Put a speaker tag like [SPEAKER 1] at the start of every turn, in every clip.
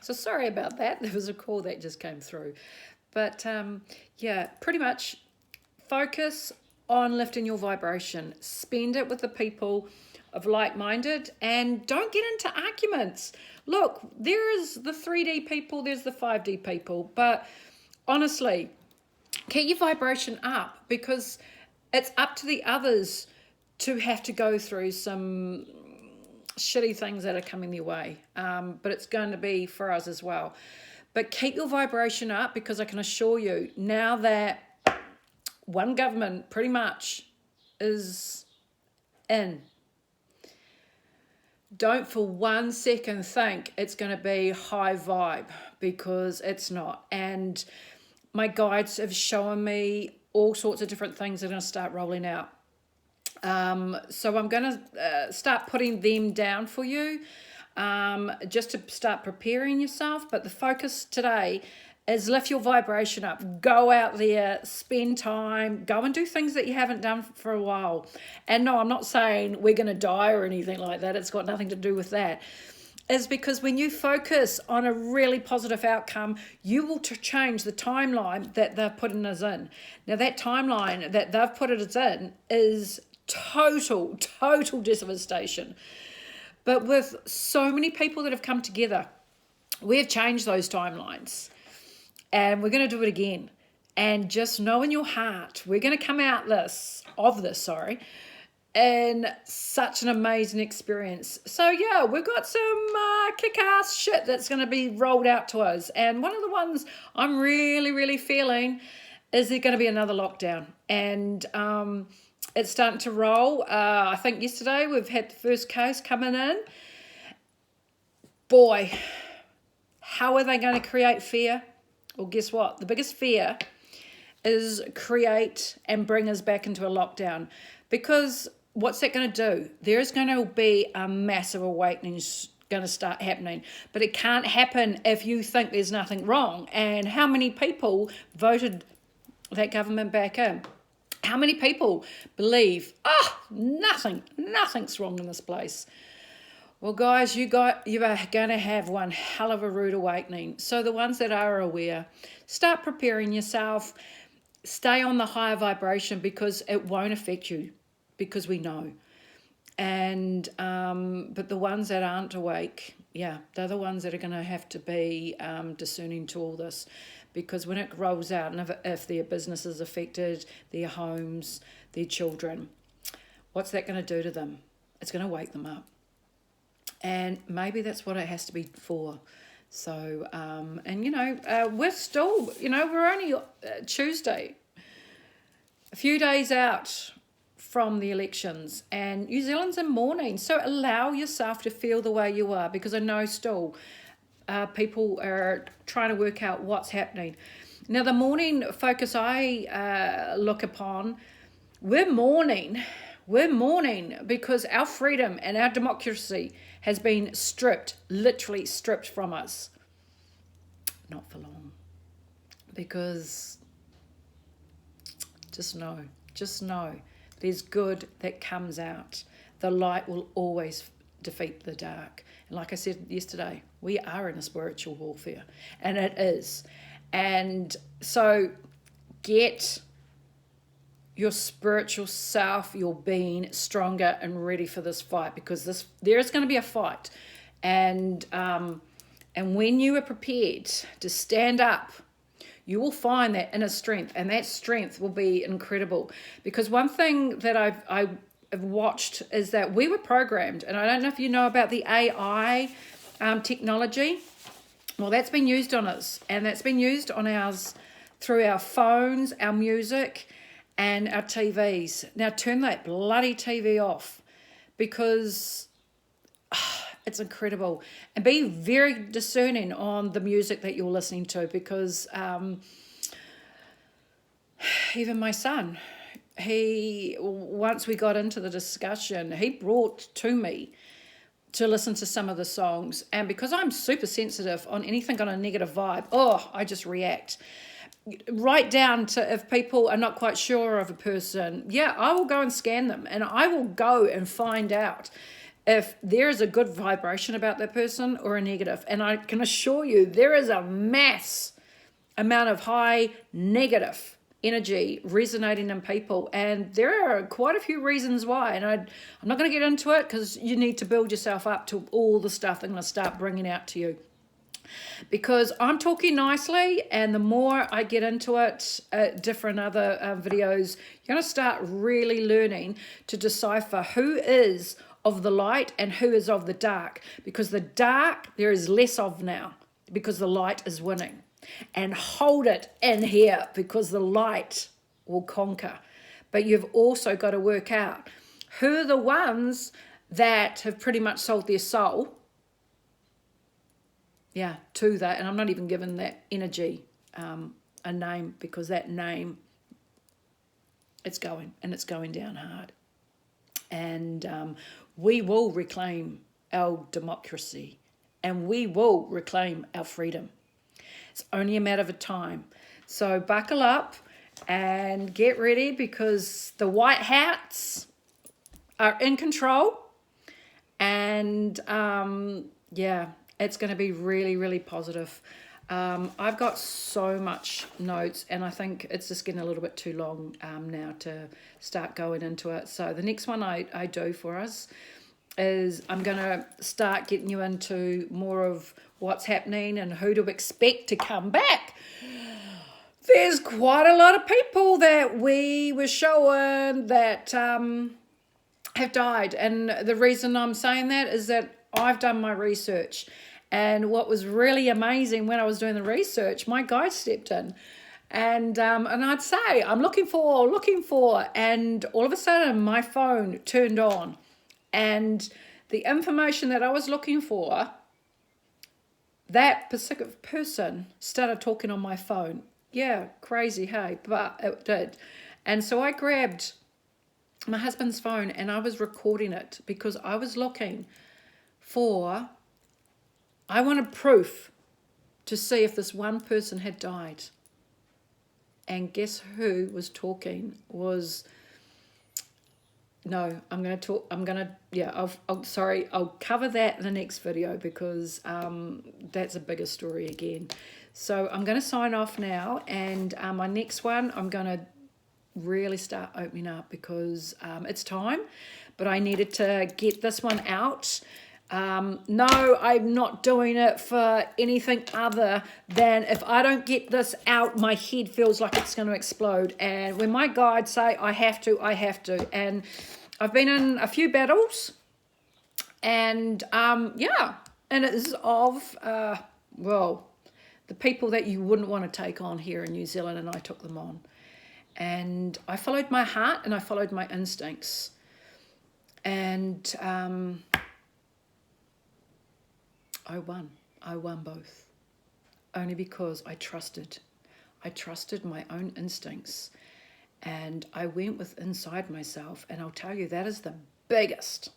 [SPEAKER 1] So sorry about that. There was a call that just came through. But yeah, pretty much focus on lifting your vibration. Spend it with the people of like-minded, and don't get into arguments. Look, there is the 3D people, there's the 5D people, but honestly, keep your vibration up, because it's up to the others to have to go through some shitty things that are coming their way, but it's going to be for us as well. But keep your vibration up, because I can assure you, now that one government pretty much is in, don't for 1 second think it's going to be high vibe, because it's not. And my guides have shown me all sorts of different things that are going to start rolling out. So I'm going to start putting them down for you, just to start preparing yourself. But the focus today is lift your vibration up. Go out there, spend time, go and do things that you haven't done for a while. And no, I'm not saying we're going to die or anything like that. It's got nothing to do with that. Is because when you focus on a really positive outcome, you will change the timeline that they've put us in. Now, that timeline that they've put us in is total devastation. But with so many people that have come together, we have changed those timelines. And we're going to do it again. And just know in your heart, we're going to come out of this, and such an amazing experience. So yeah, we've got some kick-ass shit that's going to be rolled out to us. And one of the ones I'm really feeling is there going to be another lockdown. And it's starting to roll. I think yesterday we've had the first case coming in. Boy, how are they going to create fear? Well, guess what? The biggest fear is create and bring us back into a lockdown. Because what's that going to do? There's going to be a massive awakening going to start happening. But it can't happen if you think there's nothing wrong. And how many people voted that government back in? How many people believe, nothing's wrong in this place? Well, guys, you are going to have one hell of a rude awakening. So the ones that are aware, start preparing yourself. Stay on the higher vibration, because it won't affect you, because we know. And but the ones that aren't awake, yeah, they're the ones that are going to have to be discerning to all this. Because when it rolls out, and if their business is affected, their homes, their children, what's that going to do to them? It's going to wake them up. And maybe that's what it has to be for. So, and we're still, we're only Tuesday, a few days out from the elections, and New Zealand's in mourning. So allow yourself to feel the way you are, because I know still people are trying to work out what's happening. Now, the mourning focus I look upon, we're mourning because our freedom and our democracy has been literally stripped from us. Not for long. Because just know, there's good that comes out. The light will always defeat the dark. And like I said yesterday, we are in a spiritual warfare, and it is. And so get your spiritual self, your being stronger and ready for this fight, because there is going to be a fight. And when you are prepared to stand up, you will find that inner strength, and that strength will be incredible. Because one thing that I've watched is that we were programmed, and I don't know if you know about the AI technology. Well, that's been used on us, and that's been used on ours through our phones, our music, and our TVs. Now turn that bloody TV off, because it's incredible. And be very discerning on the music that you're listening to, because even my son, once we got into the discussion, he brought to me to listen to some of the songs. And because I'm super sensitive on anything on a negative vibe, I just react. Right down to if people are not quite sure of a person, I will go and scan them, and I will go and find out if there is a good vibration about that person or a negative. And I can assure you there is a mass amount of high negative energy resonating in people, and there are quite a few reasons why, and I'm not going to get into it because you need to build yourself up to all the stuff I'm going to start bringing out to you, because I'm talking nicely, and the more I get into it, different other videos, you're going to start really learning to decipher who is of the light and who is of the dark, because the dark there is less of now because the light is winning. And hold it in here because the light will conquer. But you've also got to work out who are the ones that have pretty much sold their soul, to that. And I'm not even giving that energy a name, because that name, it's going down hard. And we will reclaim our democracy, and we will reclaim our freedom. It's only a matter of time. So buckle up and get ready, because the white hats are in control. And it's going to be really, really positive. I've got so much notes, and I think it's just getting a little bit too long now to start going into it. So the next one I do for us is I'm going to start getting you into more of what's happening and who to expect to come back. There's quite a lot of people that we were showing that have died. And the reason I'm saying that is that I've done my research. And what was really amazing when I was doing the research, my guide stepped in. And I'd say, I'm looking for. And all of a sudden, my phone turned on. And the information that I was looking for, that specific person started talking on my phone. Yeah, crazy, hey, but it did. And so I grabbed my husband's phone and I was recording it, because I was looking for, I wanted proof to see if this one person had died. And guess who was talking? No, I'm going to talk, I'll cover that in the next video, because that's a bigger story again. So I'm going to sign off now, and my next one, I'm going to really start opening up, because it's time, but I needed to get this one out. No, I'm not doing it for anything other than if I don't get this out, my head feels like it's going to explode. And when my guides say I have to. And I've been in a few battles, and and it is of the people that you wouldn't want to take on here in New Zealand, and I took them on. And I followed my heart and I followed my instincts. And I won both, only because I trusted my own instincts, and I went with inside myself. And I'll tell you, that is the biggest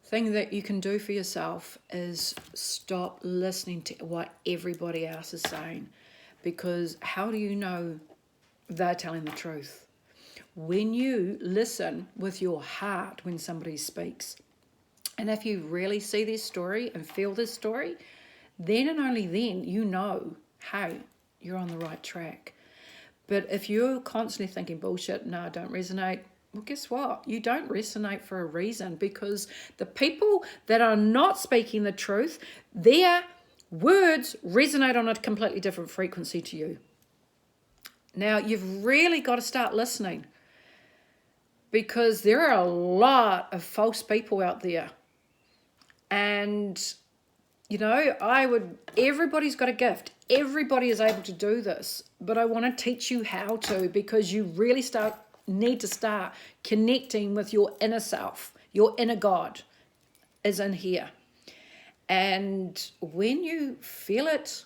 [SPEAKER 1] thing that you can do for yourself, is stop listening to what everybody else is saying, because how do you know they're telling the truth? When you listen with your heart when somebody speaks, and if you really see this story and feel this story, then and only then you know, hey, you're on the right track. But if you're constantly thinking, bullshit, no, I don't resonate, well, guess what? You don't resonate for a reason, because the people that are not speaking the truth, their words resonate on a completely different frequency to you. Now, you've really got to start listening, because there are a lot of false people out there. And, everybody's got a gift. Everybody is able to do this, but I want to teach you how to, because you really need to start connecting with your inner self. Your inner God is in here. And when you feel it,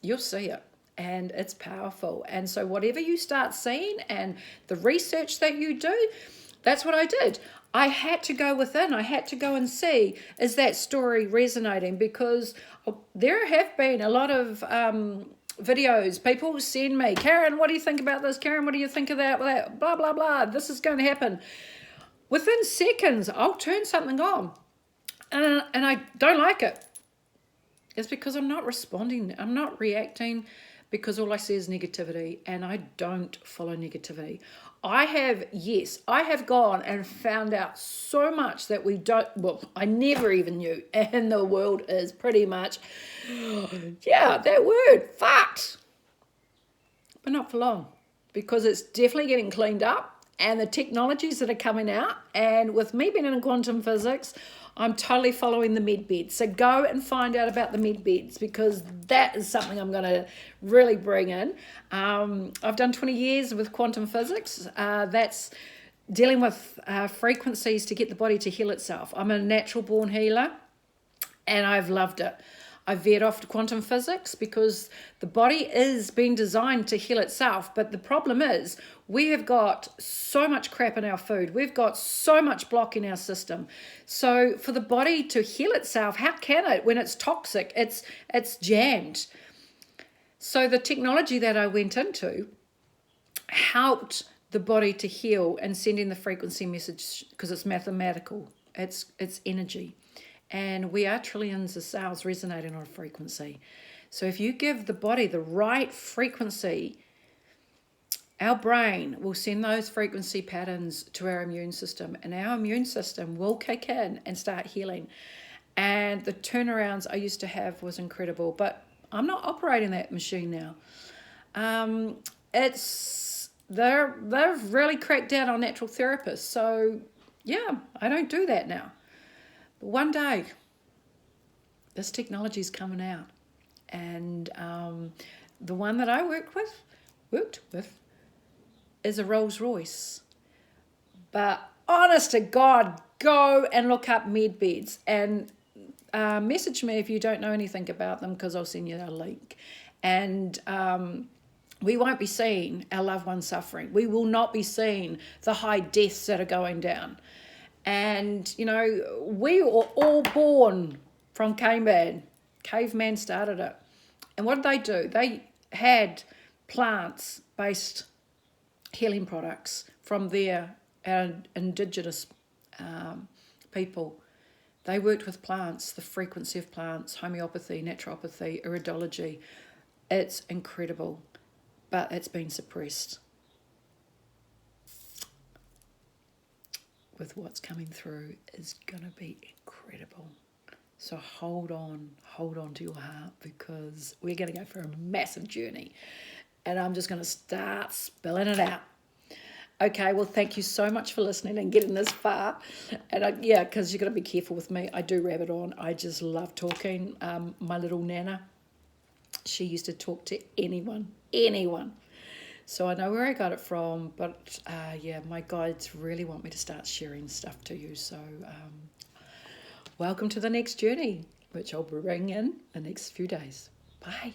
[SPEAKER 1] you'll see it. And it's powerful. And so whatever you start seeing and the research that you do, that's what I did. I had to go within. I had to go and see, is that story resonating? Because there have been a lot of videos. People send me, Karen, what do you think about this? Karen, what do you think of that? Blah, blah, blah. This is going to happen. within seconds, I'll turn something on and I don't like it. It's because I'm not responding. I'm not reacting because all I see is negativity, and I don't follow negativity. I have gone and found out so much that I never even knew. And the world is pretty much, yeah, that word, fucked. But not for long, because it's definitely getting cleaned up, and the technologies that are coming out, and with me being in quantum physics, I'm totally following the med beds. So go and find out about the med beds, because that is something I'm going to really bring in. I've done 20 years with quantum physics. That's dealing with frequencies to get the body to heal itself. I'm a natural born healer, and I've loved it. I veered off to quantum physics because the body is being designed to heal itself. But the problem is we have got so much crap in our food. We've got so much block in our system. So for the body to heal itself, how can it when it's toxic? It's jammed. So the technology that I went into helped the body to heal and send in the frequency message, because it's mathematical. It's energy. And we are trillions of cells resonating on a frequency. So if you give the body the right frequency, our brain will send those frequency patterns to our immune system, and our immune system will kick in and start healing. And the turnarounds I used to have was incredible, but I'm not operating that machine now. They've really cracked down on natural therapists. So yeah, I don't do that now. One day, this technology is coming out, and the one that I worked with is a Rolls Royce. But honest to God, go and look up med beds and message me if you don't know anything about them, because I'll send you a link. And we won't be seeing our loved ones suffering. We will not be seeing the high deaths that are going down. And, you know, we were all born from caveman. Caveman started it. And what did they do? They had plants-based healing products from their indigenous people. They worked with plants, the frequency of plants, homeopathy, naturopathy, iridology. It's incredible, but it's been suppressed. With what's coming through is going to be incredible. So hold on to your heart, because we're going to go for a massive journey, and I'm just going to start spilling it out. Okay, well, thank you so much for listening and getting this far. And because you've got to be careful with me. I do rabbit on. I just love talking. My little Nana, she used to talk to anyone. So I know where I got it from, but my guides really want me to start sharing stuff to you. So welcome to the next journey, which I'll bring in the next few days. Bye.